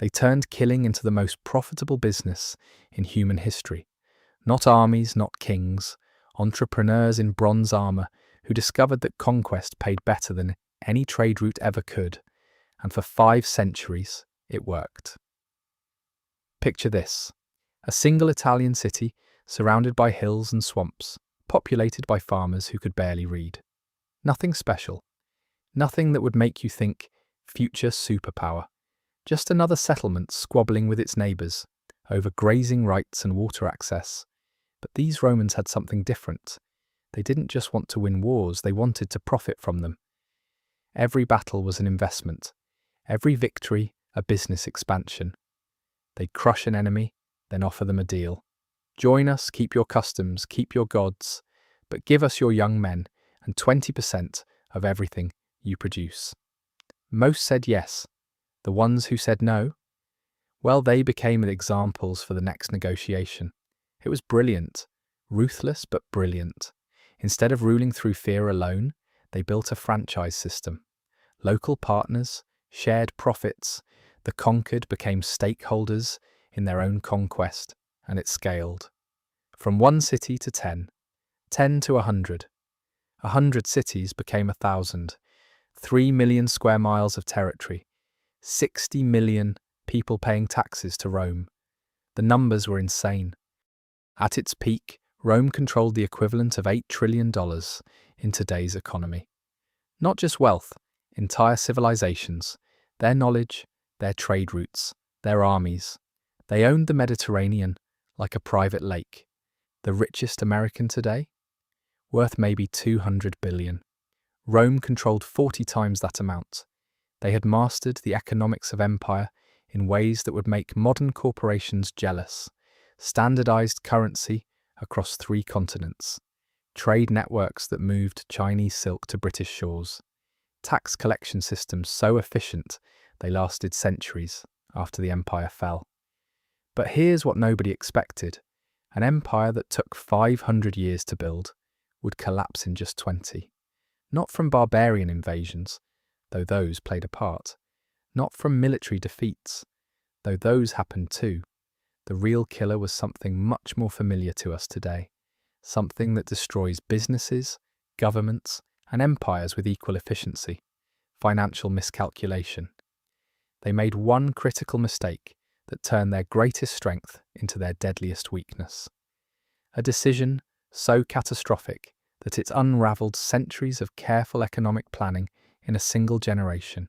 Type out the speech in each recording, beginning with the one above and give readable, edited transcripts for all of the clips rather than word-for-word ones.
They turned killing into the most profitable business in human history. Not armies, not kings, entrepreneurs in bronze armor who discovered that conquest paid better than any trade route ever could, and for 5 centuries it worked. Picture this: a single Italian city surrounded by hills and swamps, populated by farmers who could barely read. Nothing special, nothing that would make you think future superpower, just another settlement squabbling with its neighbours over grazing rights and water access. But these Romans had something different. They didn't just want to win wars, they wanted to profit from them. Every battle was an investment, every victory a business expansion. They'd crush an enemy, then offer them a deal. Join us, keep your customs, keep your gods, but give us your young men and 20% of everything you produce. Most said yes. The ones who said no, well, they became examples for the next negotiation. It was brilliant, ruthless but brilliant. Instead of ruling through fear alone, they built a franchise system. Local partners, shared profits, the conquered became stakeholders in their own conquest, and it scaled. From 1 city to 10, 10 to 100. 100 cities became 1,000. 3 million square miles of territory. 60 million people paying taxes to Rome. The numbers were insane. At its peak, Rome controlled the equivalent of $8 trillion in today's economy. Not just wealth, entire civilizations, their knowledge, their trade routes, their armies. They owned the Mediterranean like a private lake. The richest American today? Worth maybe 200 billion. Rome controlled 40 times that amount. They had mastered the economics of empire in ways that would make modern corporations jealous. Standardized currency across 3 continents. Trade networks that moved Chinese silk to British shores. Tax collection systems so efficient they lasted centuries after the empire fell. But here's what nobody expected. An empire that took 500 years to build would collapse in just 20. Not from barbarian invasions, though those played a part. Not from military defeats, though those happened too. The real killer was something much more familiar to us today. Something that destroys businesses, governments, and empires with equal efficiency. Financial miscalculation. They made one critical mistake that turned their greatest strength into their deadliest weakness. A decision so catastrophic that it unravelled centuries of careful economic planning in a single generation.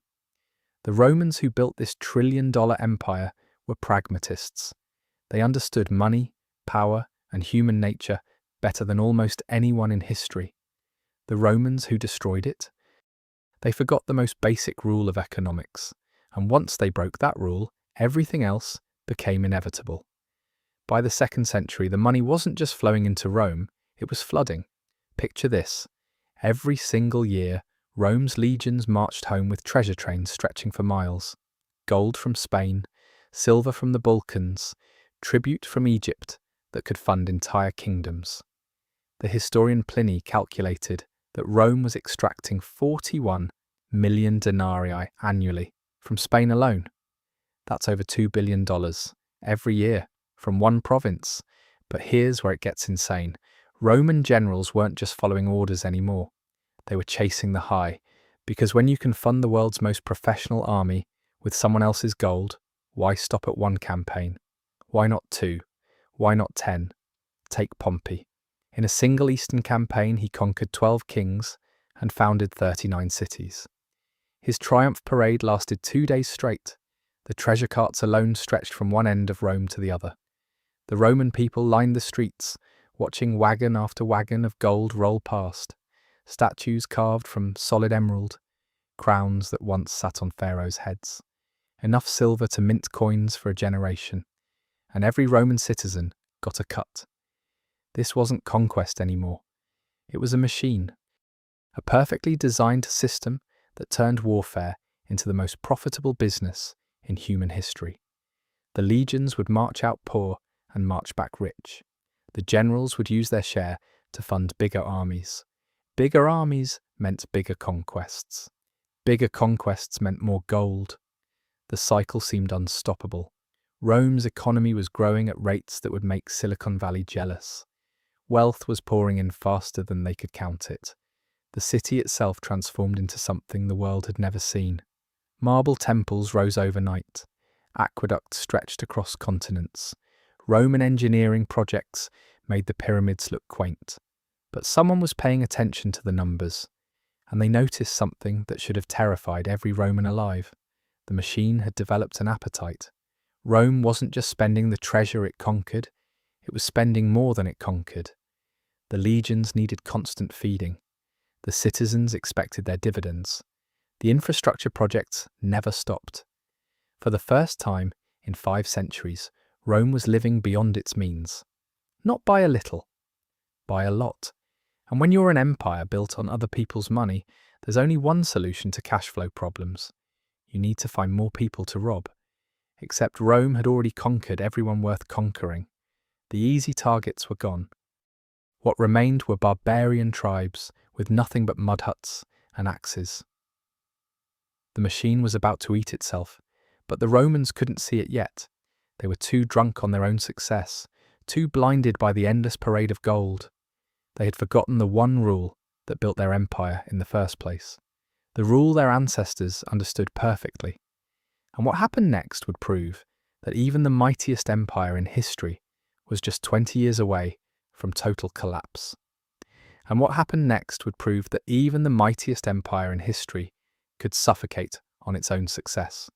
The Romans who built this trillion-dollar empire were pragmatists. They understood money, power, and human nature better than almost anyone in history. The Romans who destroyed it? They forgot the most basic rule of economics, and once they broke that rule, everything else became inevitable. By the 2nd century, the money wasn't just flowing into Rome, it was flooding. Picture this. Every single year, Rome's legions marched home with treasure trains stretching for miles. Gold from Spain, silver from the Balkans, tribute from Egypt that could fund entire kingdoms. The historian Pliny calculated that Rome was extracting 41 million denarii annually from Spain alone. That's over $2 billion every year from one province. But here's where it gets insane. Roman generals weren't just following orders anymore. They were chasing the high, because when you can fund the world's most professional army with someone else's gold, why stop at 1 campaign? Why not 2? Why not 10? Take Pompey. In a single Eastern campaign, he conquered 12 kings and founded 39 cities. His triumph parade lasted 2 days straight. The treasure carts alone stretched from one end of Rome to the other. The Roman people lined the streets, watching wagon after wagon of gold roll past, statues carved from solid emerald, crowns that once sat on pharaohs' heads, enough silver to mint coins for a generation, and every Roman citizen got a cut. This wasn't conquest anymore. It was a machine, a perfectly designed system that turned warfare into the most profitable business in human history. The legions would march out poor and march back rich. The generals would use their share to fund bigger armies. Bigger armies meant bigger conquests. Bigger conquests meant more gold. The cycle seemed unstoppable. Rome's economy was growing at rates that would make Silicon Valley jealous. Wealth was pouring in faster than they could count it. The city itself transformed into something the world had never seen. Marble temples rose overnight. Aqueducts stretched across continents. Roman engineering projects made the pyramids look quaint. But someone was paying attention to the numbers, and they noticed something that should have terrified every Roman alive. The machine had developed an appetite. Rome wasn't just spending the treasure it conquered, it was spending more than it conquered. The legions needed constant feeding. The citizens expected their dividends. The infrastructure projects never stopped. For the first time in 5 centuries, Rome was living beyond its means. Not by a little, by a lot. And when you're an empire built on other people's money, there's only one solution to cash flow problems. You need to find more people to rob. Except Rome had already conquered everyone worth conquering. The easy targets were gone. What remained were barbarian tribes with nothing but mud huts and axes. The machine was about to eat itself, but the Romans couldn't see it yet. They were too drunk on their own success, too blinded by the endless parade of gold. They had forgotten the one rule that built their empire in the first place, the rule their ancestors understood perfectly. And what happened next would prove that even the mightiest empire in history was just 20 years away from total collapse. And what happened next would prove that even the mightiest empire in history could suffocate on its own success.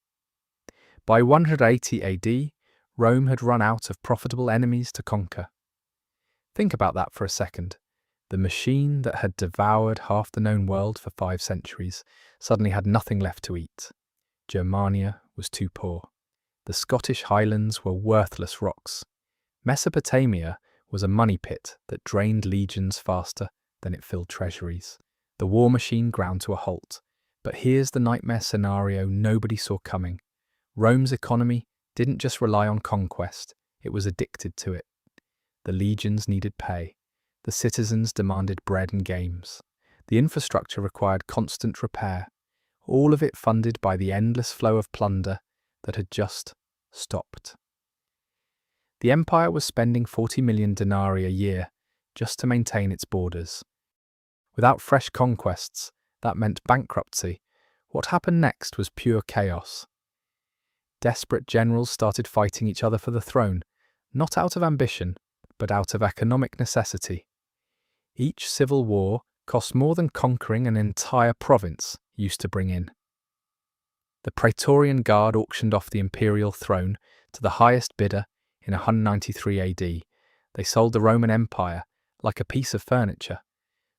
By 180 AD, Rome had run out of profitable enemies to conquer. Think about that for a second. The machine that had devoured half the known world for 5 centuries suddenly had nothing left to eat. Germania was too poor. The Scottish Highlands were worthless rocks. Mesopotamia was a money pit that drained legions faster than it filled treasuries. The war machine ground to a halt. But here's the nightmare scenario nobody saw coming. Rome's economy didn't just rely on conquest, it was addicted to it. The legions needed pay. The citizens demanded bread and games. The infrastructure required constant repair, all of it funded by the endless flow of plunder that had just stopped. The empire was spending 40 million denarii a year just to maintain its borders. Without fresh conquests, that meant bankruptcy. What happened next was pure chaos. Desperate generals started fighting each other for the throne, not out of ambition, but out of economic necessity. Each civil war cost more than conquering an entire province used to bring in. The Praetorian Guard auctioned off the imperial throne to the highest bidder in 193 AD. They sold the Roman Empire like a piece of furniture.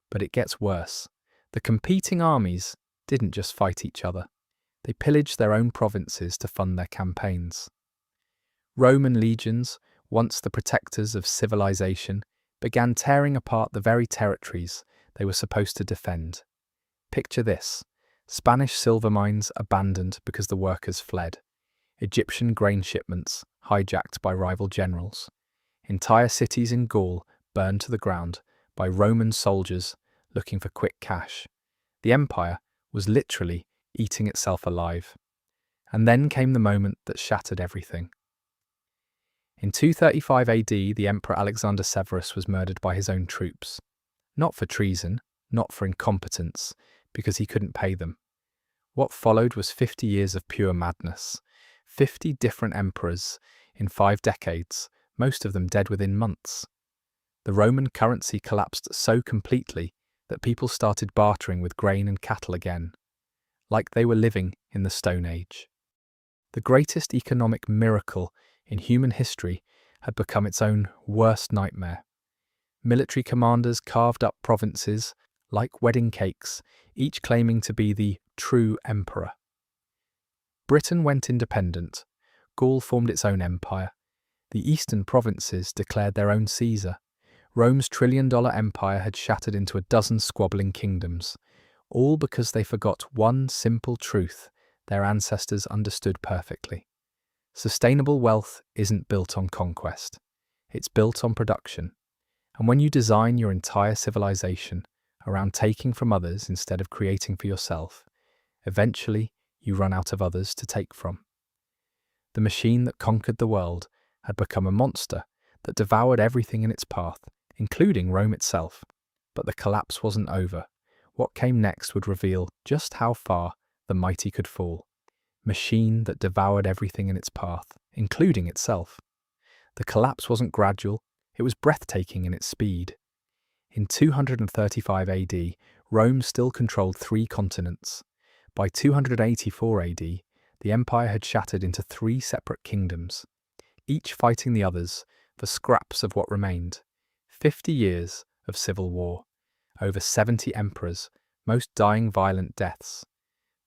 But it gets worse. The competing armies didn't just fight each other. They pillaged their own provinces to fund their campaigns. Roman legions, once the protectors of civilization, began tearing apart the very territories they were supposed to defend. Picture this: Spanish silver mines abandoned because the workers fled. Egyptian grain shipments hijacked by rival generals. Entire cities in Gaul burned to the ground by Roman soldiers looking for quick cash. The empire was literally eating itself alive. And then came the moment that shattered everything. In 235 AD, the Emperor Alexander Severus was murdered by his own troops. Not for treason, not for incompetence, because he couldn't pay them. What followed was 50 years of pure madness. 50 different emperors in 5 decades, most of them dead within months. The Roman currency collapsed so completely that people started bartering with grain and cattle again, like they were living in the Stone Age. The greatest economic miracle in human history had become its own worst nightmare. Military commanders carved up provinces like wedding cakes, each claiming to be the true emperor. Britain went independent. Gaul formed its own empire. The eastern provinces declared their own Caesar. Rome's trillion-dollar empire had shattered into a dozen squabbling kingdoms, all because they forgot one simple truth their ancestors understood perfectly. Sustainable wealth isn't built on conquest. It's built on production. And when you design your entire civilization around taking from others instead of creating for yourself, eventually you run out of others to take from. The machine that conquered the world had become a monster that devoured everything in its path, including Rome itself. But the collapse wasn't over. What came next would reveal just how far the mighty could fall. Machine that devoured everything in its path, including itself. The collapse wasn't gradual, it was breathtaking in its speed. In 235 AD, Rome still controlled 3 continents. By 284 AD, the empire had shattered into 3 separate kingdoms, each fighting the others for scraps of what remained. 50 years of civil war, over 70 emperors, most dying violent deaths.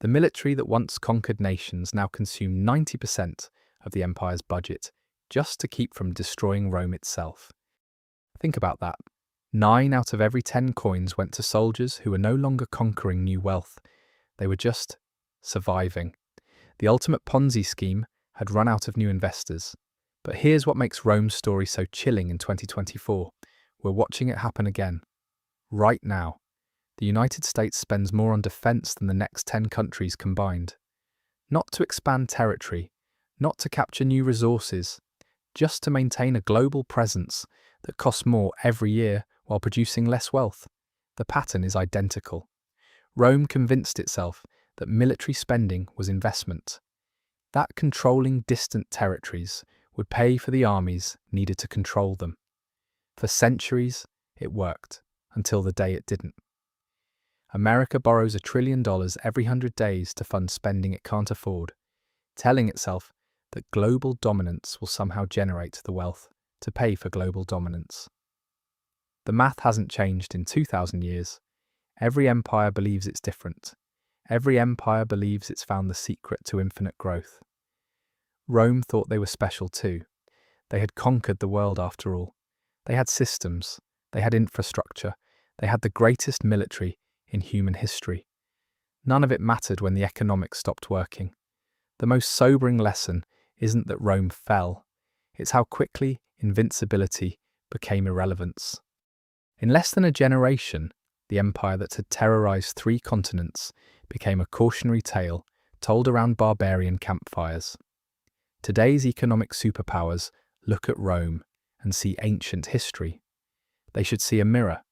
The military that once conquered nations now consumed 90% of the empire's budget just to keep from destroying Rome itself. Think about that. 9 out of every 10 coins went to soldiers who were no longer conquering new wealth. They were just surviving. The ultimate Ponzi scheme had run out of new investors. But here's what makes Rome's story so chilling in 2024. We're watching it happen again. Right now, the United States spends more on defense than the next 10 countries combined. Not to expand territory, not to capture new resources, just to maintain a global presence that costs more every year while producing less wealth. The pattern is identical. Rome convinced itself that military spending was investment. That controlling distant territories would pay for the armies needed to control them. For centuries, it worked, until the day it didn't. America borrows $1 trillion every 100 days to fund spending it can't afford, telling itself that global dominance will somehow generate the wealth to pay for global dominance. The math hasn't changed in 2,000 years. Every empire believes it's different. Every empire believes it's found the secret to infinite growth. Rome thought they were special too. They had conquered the world after all. They had systems, they had infrastructure, they had the greatest military in human history. None of it mattered when the economics stopped working. The most sobering lesson isn't that Rome fell, it's how quickly invincibility became irrelevance. In less than a generation, the empire that had terrorized 3 continents became a cautionary tale told around barbarian campfires. Today's economic superpowers look at Rome and see ancient history. They should see a mirror,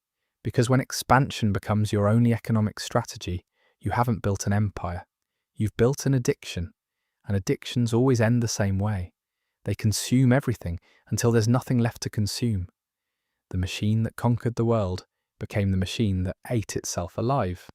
because when expansion becomes your only economic strategy, you haven't built an empire. You've built an addiction, and addictions always end the same way. They consume everything until there's nothing left to consume. The machine that conquered the world became the machine that ate itself alive.